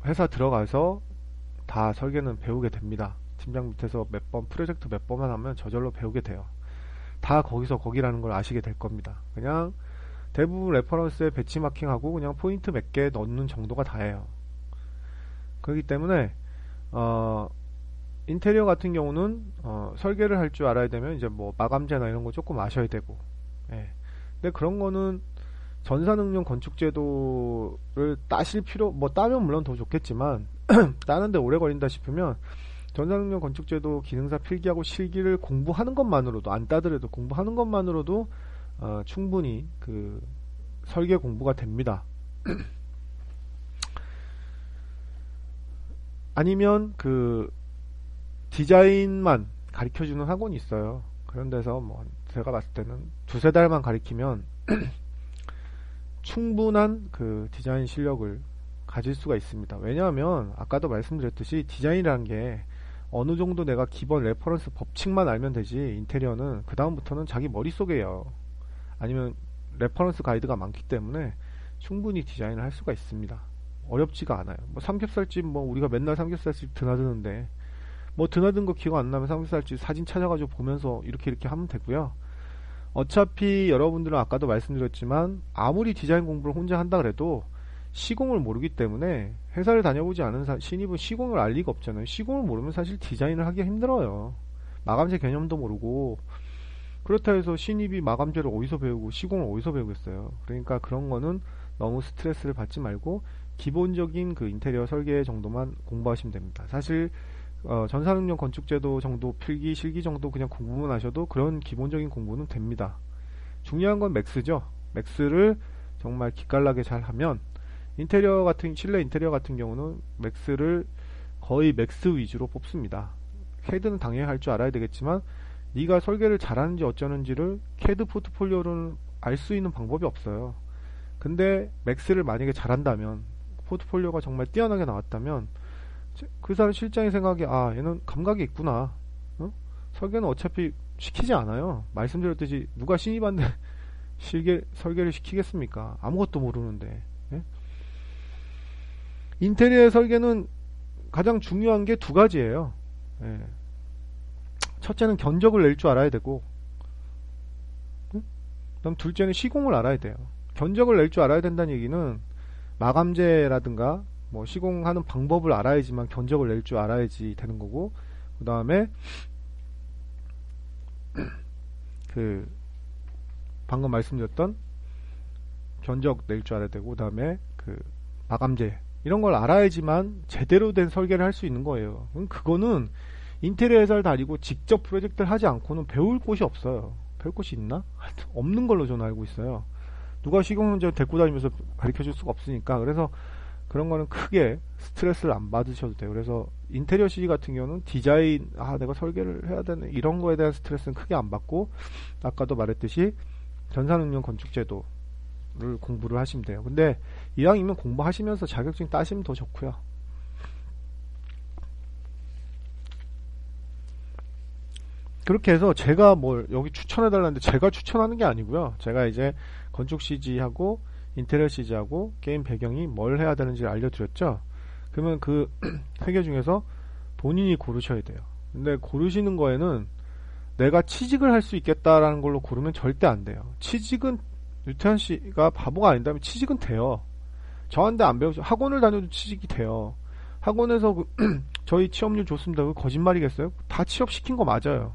회사 들어가서 다 설계는 배우게 됩니다. 팀장 밑에서 몇 번 프로젝트 몇 번만 하면 저절로 배우게 돼요. 다 거기서 거기라는 걸 아시게 될 겁니다. 그냥 대부분 레퍼런스에 배치마킹하고 그냥 포인트 몇 개 넣는 정도가 다예요. 그렇기 때문에 인테리어 같은 경우는 설계를 할 줄 알아야 되면 이제 뭐 마감재나 이런 거 조금 아셔야 되고, 근데 그런 거는 전산응용 건축제도를 따실 필요, 뭐 따면 물론 더 좋겠지만 따는데 오래 걸린다 싶으면 전산응용 건축제도 기능사 필기하고 실기를 공부하는 것만으로도, 안 따더라도 공부하는 것만으로도 충분히 그 설계 공부가 됩니다. 아니면 그 디자인만 가르쳐주는 학원이 있어요. 그런 데서 뭐 제가 봤을 때는 두세 달만 가르치면 충분한 그 디자인 실력을 가질 수가 있습니다. 왜냐하면 아까도 말씀드렸듯이 디자인이라는 게 어느 정도 내가 기본 레퍼런스 법칙만 알면 되지, 인테리어는 그 다음부터는 자기 머릿속에요. 아니면 레퍼런스 가이드가 많기 때문에 충분히 디자인을 할 수가 있습니다. 어렵지가 않아요. 뭐 삼겹살집, 뭐 우리가 맨날 삼겹살집 드나드는데 뭐 드나든 거 기억 안 나면 삼겹살집 사진 찾아가지고 보면서 이렇게 하면 되고요. 어차피 여러분들은 아까도 말씀드렸지만 아무리 디자인 공부를 혼자 한다 그래도 시공을 모르기 때문에, 회사를 다녀보지 않은 신입은 시공을 알 리가 없잖아요. 시공을 모르면 사실 디자인을 하기가 힘들어요. 마감재 개념도 모르고, 그렇다 해서 신입이 마감재를 어디서 배우고 시공을 어디서 배우겠어요. 그러니까 그런 거는 너무 스트레스를 받지 말고 기본적인 그 인테리어 설계 정도만 공부하시면 됩니다. 사실 전산응용 건축제도 정도, 필기, 실기 정도 그냥 공부만 하셔도 그런 기본적인 공부는 됩니다. 중요한 건 맥스죠. 맥스를 정말 기깔나게 잘 하면, 실내 인테리어 같은 경우는 맥스를 거의 맥스 위주로 뽑습니다. 캐드는 당연히 할 줄 알아야 되겠지만 네가 설계를 잘하는지 어쩌는지를 캐드 포트폴리오로는 알 수 있는 방법이 없어요. 근데 맥스를 만약에 잘한다면, 포트폴리오가 정말 뛰어나게 나왔다면 그 사람 실장이 생각에 얘는 감각이 있구나. 설계는 어차피 시키지 않아요. 말씀드렸듯이 누가 신입한테 설계를 시키겠습니까? 아무것도 모르는데. 예? 인테리어 설계는 가장 중요한 게 두 가지예요. 예. 첫째는 견적을 낼 줄 알아야 되고, 그다음 둘째는 시공을 알아야 돼요. 견적을 낼 줄 알아야 된다는 얘기는 마감재라든가 뭐 시공하는 방법을 알아야지만 견적을 낼 줄 알아야지 되는 거고, 그 다음에 그 방금 말씀드렸던 견적 낼 줄 알아야 되고, 그 다음에 그 마감재 이런 걸 알아야지만 제대로 된 설계를 할 수 있는 거예요. 그거는 인테리어 회사를 다니고 직접 프로젝트를 하지 않고는 배울 곳이 없어요. 배울 곳이 있나? 없는 걸로 저는 알고 있어요. 누가 시공문제 데리고 다니면서 가르쳐 줄 수가 없으니까. 그래서 그런 거는 크게 스트레스를 안 받으셔도 돼요. 그래서 인테리어 CG 같은 경우는 디자인, 내가 설계를 해야 되네, 이런 거에 대한 스트레스는 크게 안 받고, 아까도 말했듯이 전산응용 건축제도를 공부를 하시면 돼요. 근데 이왕이면 공부하시면서 자격증 따시면 더 좋고요. 그렇게 해서 제가 뭘 여기 추천해달라는데 제가 추천하는 게 아니고요. 제가 이제 건축 CG하고 인테리어 CG하고 게임 배경이 뭘 해야 되는지 알려드렸죠. 그러면 그 세 개 중에서 본인이 고르셔야 돼요. 근데 고르시는 거에는 내가 취직을 할 수 있겠다라는 걸로 고르면 절대 안 돼요. 취직은, 유태현 씨가 바보가 아닌다면 취직은 돼요. 저한테 안 배우죠. 학원을 다녀도 취직이 돼요. 학원에서 저희 취업률 좋습니다. 그거 거짓말이겠어요? 다 취업시킨 거 맞아요.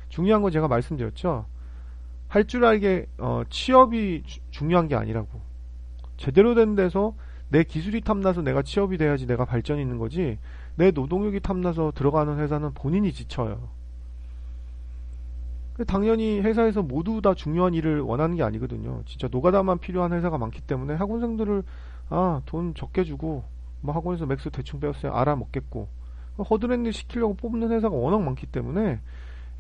중요한 건 제가 말씀드렸죠. 할 줄 알게 취업이 중요한 게 아니라고. 제대로 된 데서 내 기술이 탐나서 내가 취업이 돼야지 내가 발전이 있는 거지, 내 노동력이 탐나서 들어가는 회사는 본인이 지쳐요. 당연히 회사에서 모두 다 중요한 일을 원하는 게 아니거든요. 진짜 노가다만 필요한 회사가 많기 때문에 학원생들을 돈 적게 주고 뭐 학원에서 맥스 대충 배웠어요, 알아먹겠고, 허드렛일 시키려고 뽑는 회사가 워낙 많기 때문에,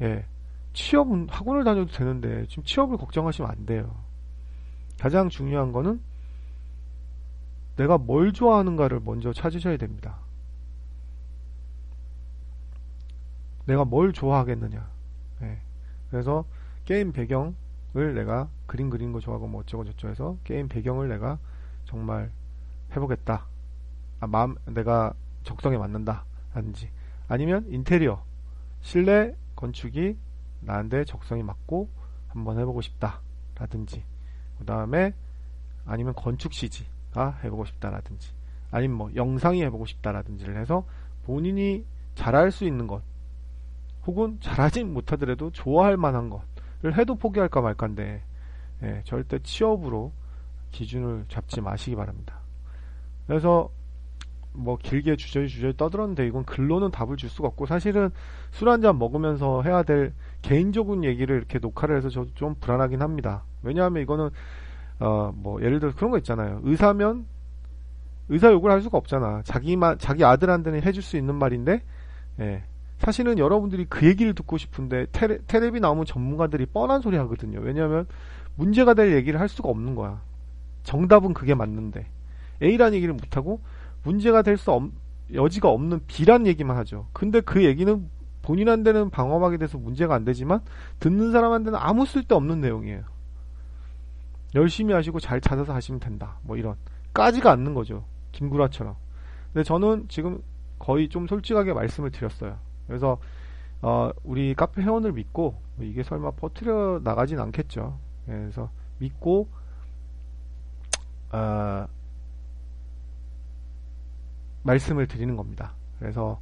예, 취업은 학원을 다녀도 되는데 지금 취업을 걱정하시면 안 돼요. 가장 중요한 거는 내가 뭘 좋아하는가를 먼저 찾으셔야 됩니다. 내가 뭘 좋아하겠느냐. 예. 그래서 게임 배경을 내가 그림 그리는 거 좋아하고 뭐 어쩌고 저쩌고 해서 게임 배경을 내가 정말 해보겠다. 내가 적성에 맞는다 라든지, 아니면 인테리어 실내 건축이 나한테 적성이 맞고 한번 해보고 싶다 라든지, 그 다음에 아니면 건축 CG가 해보고 싶다 라든지, 아니면 뭐 영상이 해보고 싶다 라든지를 해서 본인이 잘할 수 있는 것, 혹은 잘하진 못하더라도 좋아할 만한 것을 해도 포기할까 말까인데, 예, 절대 취업으로 기준을 잡지 마시기 바랍니다. 그래서 뭐 길게 주저리 떠들었는데 이건 글로는 답을 줄 수가 없고, 사실은 술 한잔 먹으면서 해야 될 개인적인 얘기를 이렇게 녹화를 해서 저도 좀 불안하긴 합니다. 왜냐하면 이거는 뭐 예를 들어서 그런 거 있잖아요. 의사면 의사 욕을 할 수가 없잖아. 자기 아들한테는 해줄 수 있는 말인데, 예. 사실은 여러분들이 그 얘기를 듣고 싶은데 테레비 나오면 전문가들이 뻔한 소리 하거든요. 왜냐하면 문제가 될 얘기를 할 수가 없는 거야. 정답은 그게 맞는데 A란 얘기를 못하고 문제가 될 여지가 없는 B란 얘기만 하죠. 근데 그 얘기는 본인한테는 방어막이 돼서 문제가 안 되지만 듣는 사람한테는 아무 쓸데없는 내용이에요. 열심히 하시고 잘 찾아서 하시면 된다. 뭐 이런 까지가 않는 거죠. 김구라처럼. 근데 저는 지금 거의 좀 솔직하게 말씀을 드렸어요. 그래서 우리 카페 회원을 믿고, 이게 설마 퍼뜨려 나가진 않겠죠. 그래서 믿고 말씀을 드리는 겁니다. 그래서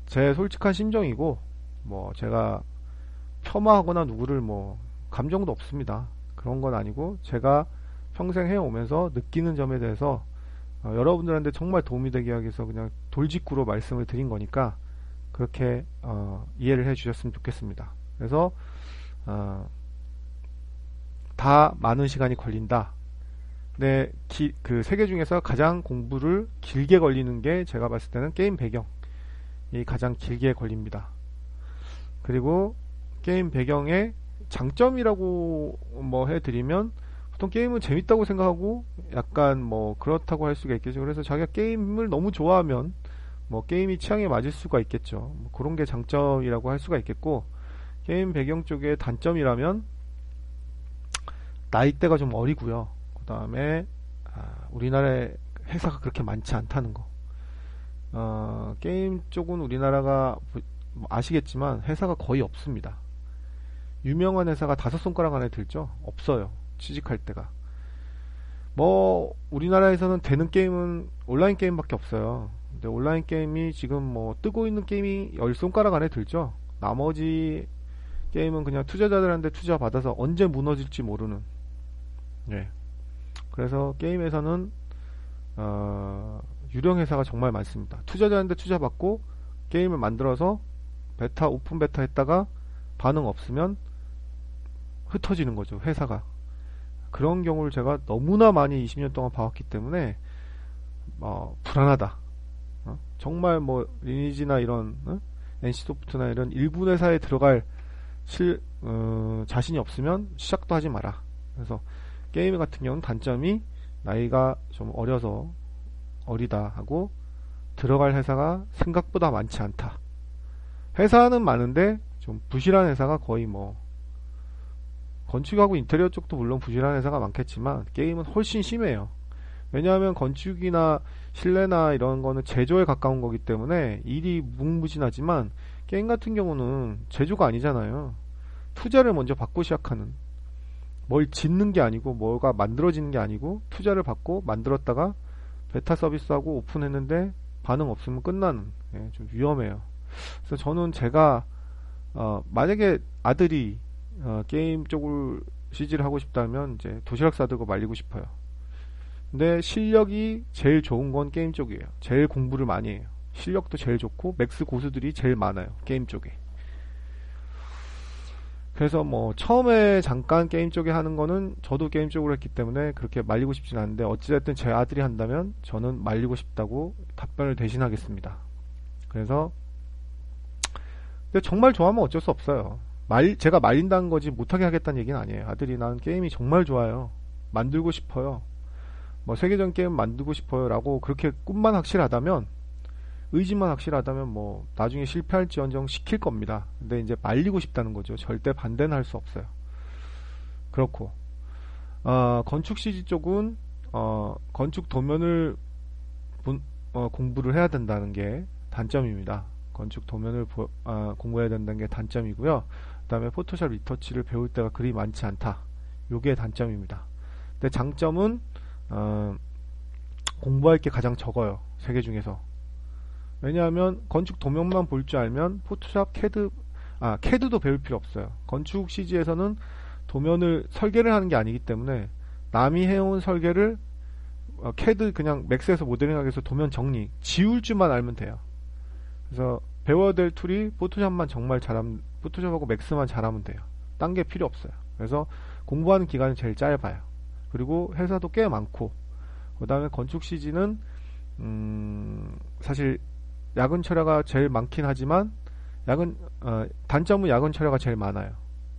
제 솔직한 심정이고, 뭐 제가 폄하하거나 누구를 뭐 감정도 없습니다. 그런 건 아니고 제가 평생 해오면서 느끼는 점에 대해서 여러분들한테 정말 도움이 되기 위해서 그냥 돌직구로 말씀을 드린 거니까 그렇게 이해를 해주셨으면 좋겠습니다. 그래서 다 많은 시간이 걸린다. 근데 그 세 개 중에서 가장 공부를 길게 걸리는 게 제가 봤을 때는 게임 배경이 가장 길게 걸립니다. 그리고 게임 배경의 장점이라고 뭐 해드리면, 보통 게임은 재밌다고 생각하고 약간 뭐 그렇다고 할 수가 있겠죠. 그래서 자기가 게임을 너무 좋아하면 뭐 게임이 취향에 맞을 수가 있겠죠. 뭐 그런 게 장점이라고 할 수가 있겠고, 게임 배경 쪽의 단점이라면 나이대가 좀 어리고요. 그 다음에 우리나라에 회사가 그렇게 많지 않다는 거. 게임 쪽은 우리나라가 아시겠지만 회사가 거의 없습니다. 유명한 회사가 5손가락 안에 들죠? 없어요. 취직할 때가. 뭐 우리나라에서는 되는 게임은 온라인 게임밖에 없어요. 근데 온라인 게임이 지금 뭐 뜨고 있는 게임이 10손가락 안에 들죠? 나머지 게임은 그냥 투자자들한테 투자 받아서 언제 무너질지 모르는. 네. 그래서 게임에서는 유령 회사가 정말 많습니다. 투자자한테 투자 받고 게임을 만들어서 오픈 베타 했다가 반응 없으면 흩어지는 거죠, 회사가. 그런 경우를 제가 너무나 많이 20년 동안 봐왔기 때문에 불안하다. 정말 뭐 리니지나 이런 NC소프트나 이런 일부 회사에 들어갈 자신이 없으면 시작도 하지 마라. 그래서 게임 같은 경우는 단점이 나이가 좀 어리다 하고 들어갈 회사가 생각보다 많지 않다. 회사는 많은데 좀 부실한 회사가 거의 뭐, 건축하고 인테리어 쪽도 물론 부실한 회사가 많겠지만 게임은 훨씬 심해요. 왜냐하면 건축이나 실내나 이런 거는 제조에 가까운 거기 때문에 일이 무궁무진하지만, 게임 같은 경우는 제조가 아니잖아요. 투자를 먼저 받고 시작하는, 뭘 짓는 게 아니고 뭐가 만들어지는 게 아니고 투자를 받고 만들었다가 베타 서비스하고 오픈했는데 반응 없으면 끝나는, 좀 위험해요. 그래서 저는 제가 만약에 아들이 게임 쪽을 CG를 하고 싶다면 이제 도시락 싸들고 말리고 싶어요. 근데 실력이 제일 좋은 건 게임 쪽이에요. 제일 공부를 많이 해요. 실력도 제일 좋고 맥스 고수들이 제일 많아요, 게임 쪽에. 그래서 뭐 처음에 잠깐 게임 쪽에 하는 거는 저도 게임 쪽으로 했기 때문에 그렇게 말리고 싶진 않은데, 어찌됐든 제 아들이 한다면 저는 말리고 싶다고 답변을 대신하겠습니다. 그래서 근데 정말 좋아하면 어쩔 수 없어요. 제가 말린다는 거지 못하게 하겠다는 얘기는 아니에요. 아들이 나는 게임이 정말 좋아요, 만들고 싶어요, 뭐 세계적 게임 만들고 싶어요 라고 그렇게 꿈만 확실하다면, 의지만 확실하다면 뭐 나중에 실패할지언정 시킬 겁니다. 근데 이제 말리고 싶다는 거죠. 절대 반대는 할 수 없어요. 그렇고 건축 CG 쪽은 건축 도면을 공부를 해야 된다는 게 단점입니다. 건축 도면을 공부해야 된다는 게 단점이고요. 그 다음에 포토샵 리터치를 배울 때가 그리 많지 않다. 요게 단점입니다. 근데 장점은 공부할 게 가장 적어요, 세 개 중에서. 왜냐하면 건축 도면만 볼 줄 알면 포토샵, 캐드도 배울 필요 없어요. 건축 CG에서는 도면을 설계를 하는 게 아니기 때문에 남이 해온 설계를 CAD 그냥 맥스에서 모델링하기 위해서 도면 정리, 지울 줄만 알면 돼요. 그래서 배워야 될 툴이 포토샵만 정말 잘하면, 포토샵하고 맥스만 잘하면 돼요. 딴 게 필요 없어요. 그래서 공부하는 기간이 제일 짧아요. 그리고 회사도 꽤 많고, 그 다음에 건축 CG는 사실 야근 철야가 제일 많긴 하지만 단점은 야근 철야가 제일 많아요.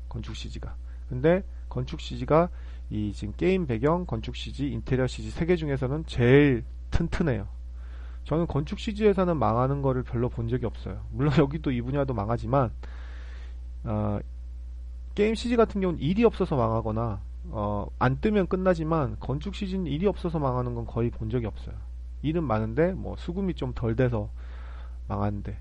건축 CG가. 근데 건축 CG가 이 지금 게임 배경, 건축 CG, 인테리어 CG 세 개 중에서는 제일 튼튼해요. 저는 건축 CG 회사는 망하는 거를 별로 본 적이 없어요. 물론 여기도 이 분야도 망하지만 게임 CG 같은 경우는 일이 없어서 망하거나 안 뜨면 끝나지만 건축 CG는 일이 없어서 망하는 건 거의 본 적이 없어요. 일은 많은데 뭐 수급이 좀 덜 돼서 망하는데.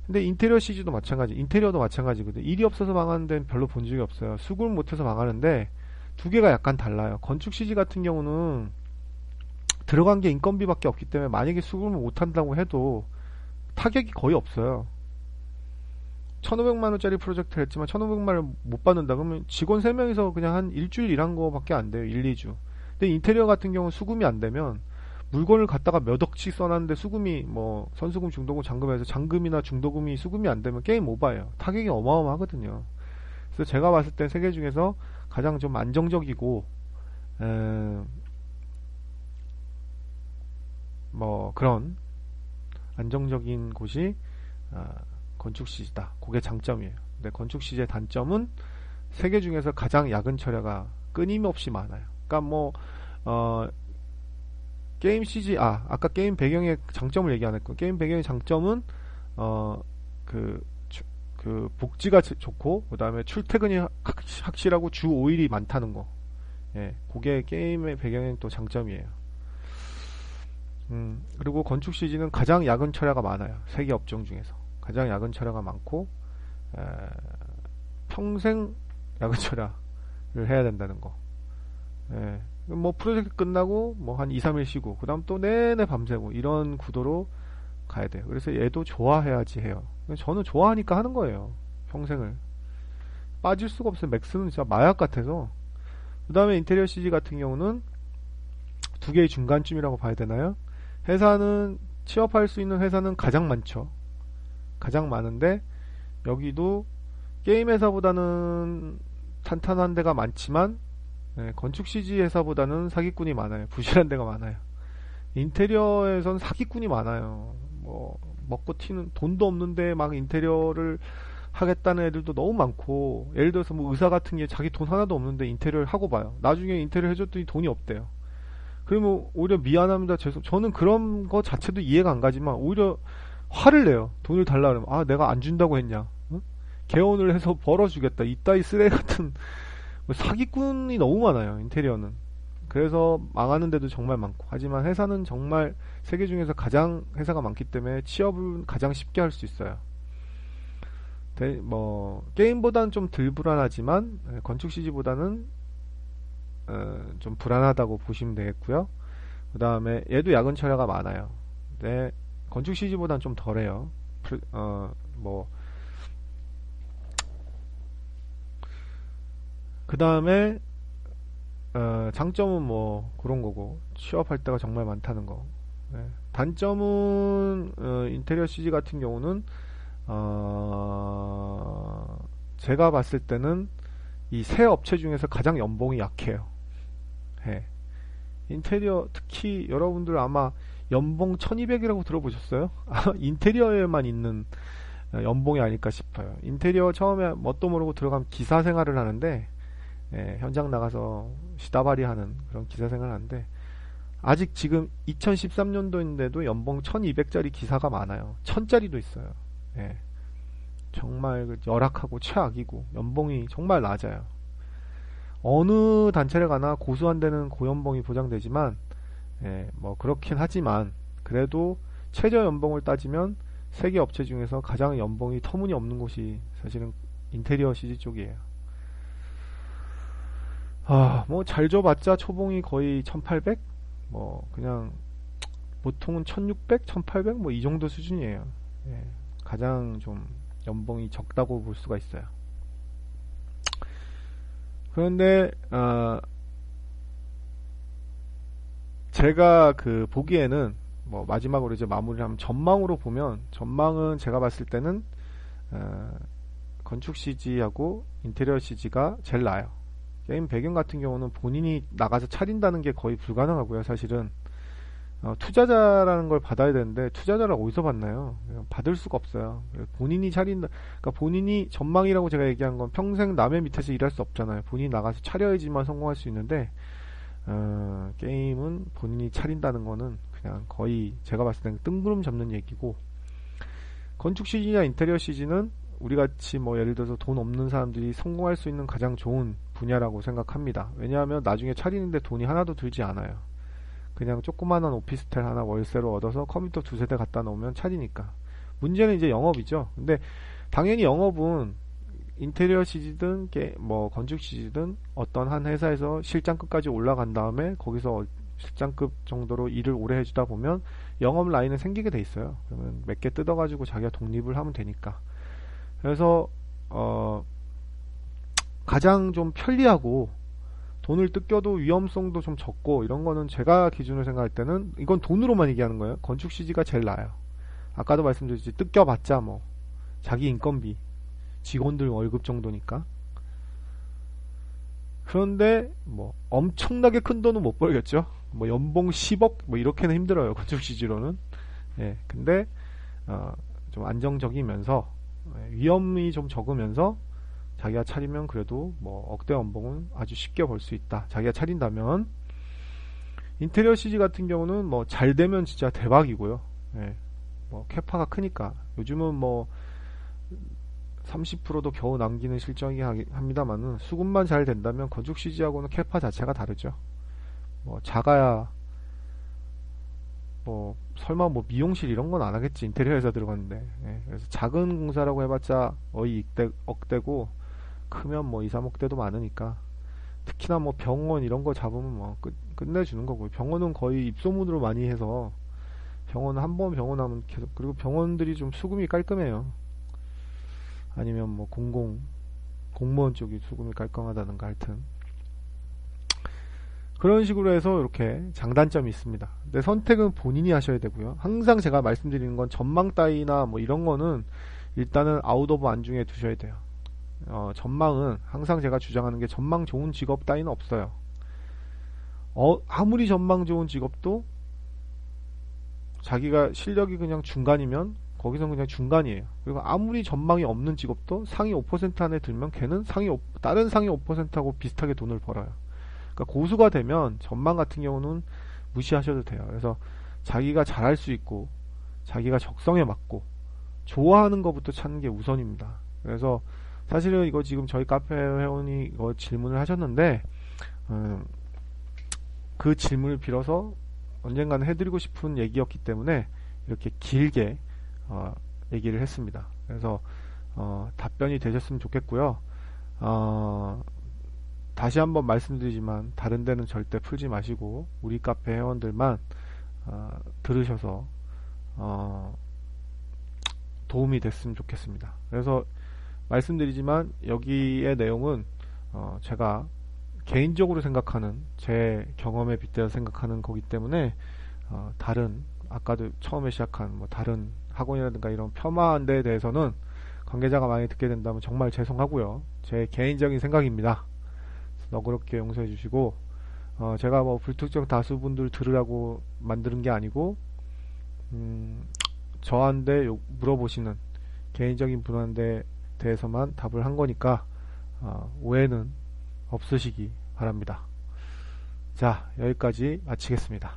근데 인테리어 CG도 마찬가지, 인테리어도 마찬가지거든요. 일이 없어서 망하는 데는 별로 본 적이 없어요. 수급을 못해서 망하는데 두 개가 약간 달라요. 건축 CG 같은 경우는 들어간 게 인건비밖에 없기 때문에 만약에 수급을 못한다고 해도 타격이 거의 없어요. 1,500만원짜리 프로젝트를 했지만 1,500만원을 못 받는다 그러면 직원 3명이서 그냥 한 일주일 일한 거밖에 안 돼요. 1, 2주. 근데 인테리어 같은 경우는 수금이 안 되면 물건을 갖다가 몇 억씩 써놨는데 수금이 뭐 선수금, 중도금, 잔금해서 잔금이나 중도금이 수금이 안 되면 게임 오버예요. 타격이 어마어마하거든요. 그래서 제가 봤을 땐 세계 중에서 가장 좀 안정적이고 뭐 그런 안정적인 곳이 건축 CG다. 그게 장점이에요. 근데 건축 CG의 단점은 세계 중에서 가장 야근 철야가 끊임없이 많아요. 그러니까 뭐 게임 CG 아까 게임 배경의 장점을 얘기 안 했고, 게임 배경의 장점은 그 복지가 좋고, 그 다음에 출퇴근이 확실하고 주 5일이 많다는 거. 예, 그게 게임의 배경의 또 장점이에요. 그리고 건축 CG는 가장 야근 철야가 많아요. 세계 업종 중에서 가장 야근 철야가 많고, 평생 야근 철야를 해야 된다는 거. 예, 뭐 프로젝트 끝나고 뭐 한 2, 3일 쉬고 그 다음 또 내내 밤새고 이런 구도로 가야 돼요. 그래서 얘도 좋아해야지 해요. 저는 좋아하니까 하는 거예요. 평생을 빠질 수가 없어요. 맥스는 진짜 마약 같아서. 그 다음에 인테리어 CG 같은 경우는 두 개의 중간쯤이라고 봐야 되나요? 회사는 취업할 수 있는 회사는 가장 많죠. 가장 많은데 여기도 게임 회사보다는 탄탄한 데가 많지만 건축 CG 회사보다는 사기꾼이 많아요. 부실한 데가 많아요. 인테리어에선 사기꾼이 많아요. 뭐 먹고 튀는, 돈도 없는데 막 인테리어를 하겠다는 애들도 너무 많고, 예를 들어서 뭐 의사 같은 게 자기 돈 하나도 없는데 인테리어를 하고 봐요. 나중에 인테리어 해줬더니 돈이 없대요. 그러면 오히려 미안합니다, 저는 그런 거 자체도 이해가 안 가지만 오히려 화를 내요. 돈을 달라 그러면 내가 안 준다고 했냐, 응? 개원을 해서 벌어주겠다, 이따위 쓰레기 같은. 사기꾼이 너무 많아요, 인테리어는. 그래서 망하는 데도 정말 많고. 하지만 회사는 정말 세계 중에서 가장 회사가 많기 때문에 취업을 가장 쉽게 할 수 있어요. 뭐 게임보다는 좀 덜 불안하지만 건축 CG보다는 좀 불안하다고 보시면 되겠고요. 그 다음에 얘도 야근 철야가 많아요. 근데 건축 CG보다는 좀 덜해요. 그 다음에 장점은 뭐 그런 거고, 취업할 때가 정말 많다는 거. 네. 단점은 인테리어 CG 같은 경우는 제가 봤을 때는 이 새 업체 중에서 가장 연봉이 약해요. 네. 인테리어, 특히 여러분들 아마 연봉 1200이라고 들어보셨어요? 인테리어에만 있는 연봉이 아닐까 싶어요. 인테리어 처음에 뭣도 모르고 들어가면 기사 생활을 하는데, 현장 나가서 시다바리 하는 그런 기사 생활을 하는데, 아직 지금 2013년도인데도 연봉 1200짜리 기사가 많아요. 1000짜리도 있어요. 정말 열악하고 최악이고 연봉이 정말 낮아요. 어느 단체를 가나 고수한 데는 고연봉이 보장되지만, 뭐 그렇긴 하지만 그래도 최저 연봉을 따지면 세계 업체 중에서 가장 연봉이 터무니없는 곳이 사실은 인테리어 CG 쪽이에요. 뭐 잘 줘봤자 초봉이 거의 1800? 뭐 그냥 보통은 1600, 1800 뭐 이 정도 수준이에요. 가장 좀 연봉이 적다고 볼 수가 있어요. 그런데 제가 그 보기에는 뭐 마지막으로 이제 마무리를 하면 전망으로 보면 전망은 제가 봤을 때는 건축 CG하고 인테리어 CG가 제일 나아요. 게임 배경 같은 경우는 본인이 나가서 차린다는 게 거의 불가능하고요. 사실은 투자자라는 걸 받아야 되는데 투자자를 어디서 받나요? 받을 수가 없어요. 본인이 차린다. 그러니까 본인이 전망이라고 제가 얘기한 건 평생 남의 밑에서 일할 수 없잖아요. 본인이 나가서 차려야지만 성공할 수 있는데 게임은 본인이 차린다는 거는 그냥 거의 제가 봤을 때는 뜬구름 잡는 얘기고, 건축 CG나 인테리어 CG는 우리 같이 뭐 예를 들어서 돈 없는 사람들이 성공할 수 있는 가장 좋은 분야라고 생각합니다. 왜냐하면 나중에 차리는데 돈이 하나도 들지 않아요. 그냥 조그마한 오피스텔 하나 월세로 얻어서 컴퓨터 두세 대 갖다 놓으면 차리니까. 문제는 이제 영업이죠. 근데 당연히 영업은 인테리어 CG든 뭐 건축 CG든 어떤 한 회사에서 실장급까지 올라간 다음에 거기서 실장급 정도로 일을 오래 해주다 보면 영업 라인은 생기게 돼 있어요. 그러면 몇 개 뜯어가지고 자기가 독립을 하면 되니까. 그래서 가장 좀 편리하고 돈을 뜯겨도 위험성도 좀 적고 이런 거는 제가 기준으로 생각할 때는, 이건 돈으로만 얘기하는 거예요. 건축 CG가 제일 나아요. 아까도 말씀드렸지, 뜯겨봤자 뭐 자기 인건비, 직원들 월급 정도니까. 그런데 뭐 엄청나게 큰 돈은 못 벌겠죠. 뭐 연봉 10억 뭐 이렇게는 힘들어요, 건축 CG로는. 예, 근데 좀 안정적이면서 위험이 좀 적으면서 자기가 차리면 그래도 뭐 억대 연봉은 아주 쉽게 벌 수 있다. 자기가 차린다면. 인테리어 CG 같은 경우는 뭐 잘 되면 진짜 대박이고요. 예, 뭐 캐파가 크니까 요즘은 뭐 30%도 겨우 남기는 실정이 합니다만은, 수급만 잘 된다면 건축 CG하고는 캐파 자체가 다르죠. 뭐 작아야 뭐 설마 뭐 미용실 이런 건 안 하겠지, 인테리어 회사 들어갔는데. 예, 그래서 작은 공사라고 해봤자 거의 억대고, 크면 뭐 2, 3억대도 많으니까. 특히나 뭐 병원 이런 거 잡으면 뭐 끝내주는 거고요. 병원은 거의 입소문으로 많이 해서, 병원은 한 번 병원 하면 계속, 그리고 병원들이 좀 수금이 깔끔해요. 아니면 뭐 공무원 쪽이 수금이 깔끔하다든가, 하여튼 그런 식으로 해서 이렇게 장단점이 있습니다. 근데 선택은 본인이 하셔야 되고요. 항상 제가 말씀드리는 건 전망 따위나 뭐 이런 거는 일단은 아웃 오브 안중에 두셔야 돼요. 전망은 항상 제가 주장하는 게, 전망 좋은 직업 따위는 없어요. 아무리 전망 좋은 직업도 자기가 실력이 그냥 중간이면 거기서는 그냥 중간이에요. 그리고 아무리 전망이 없는 직업도 상위 5% 안에 들면 걔는 다른 상위 5%하고 비슷하게 돈을 벌어요. 그러니까 고수가 되면 전망 같은 경우는 무시하셔도 돼요. 그래서 자기가 잘할 수 있고 자기가 적성에 맞고 좋아하는 것부터 찾는 게 우선입니다. 그래서 사실은 이거 지금 저희 카페 회원이 이거 질문을 하셨는데, 그 질문을 빌어서 언젠가는 해드리고 싶은 얘기였기 때문에 이렇게 길게 얘기를 했습니다. 그래서 답변이 되셨으면 좋겠고요. 다시 한번 말씀드리지만 다른 데는 절대 풀지 마시고 우리 카페 회원들만 들으셔서 도움이 됐으면 좋겠습니다. 그래서 말씀드리지만 여기의 내용은 제가 개인적으로 생각하는, 제 경험에 빗대어 생각하는 거기 때문에 다른, 아까도 처음에 시작한 뭐 다른 학원이라든가 이런 폄하한 데에 대해서는 관계자가 많이 듣게 된다면 정말 죄송하고요. 제 개인적인 생각입니다. 너그럽게 용서해 주시고, 제가 뭐 불특정 다수분들 들으라고 만드는 게 아니고, 저한테 물어보시는 개인적인 분한테 대해서만 답을 한 거니까 오해는 없으시기 바랍니다. 자, 여기까지 마치겠습니다.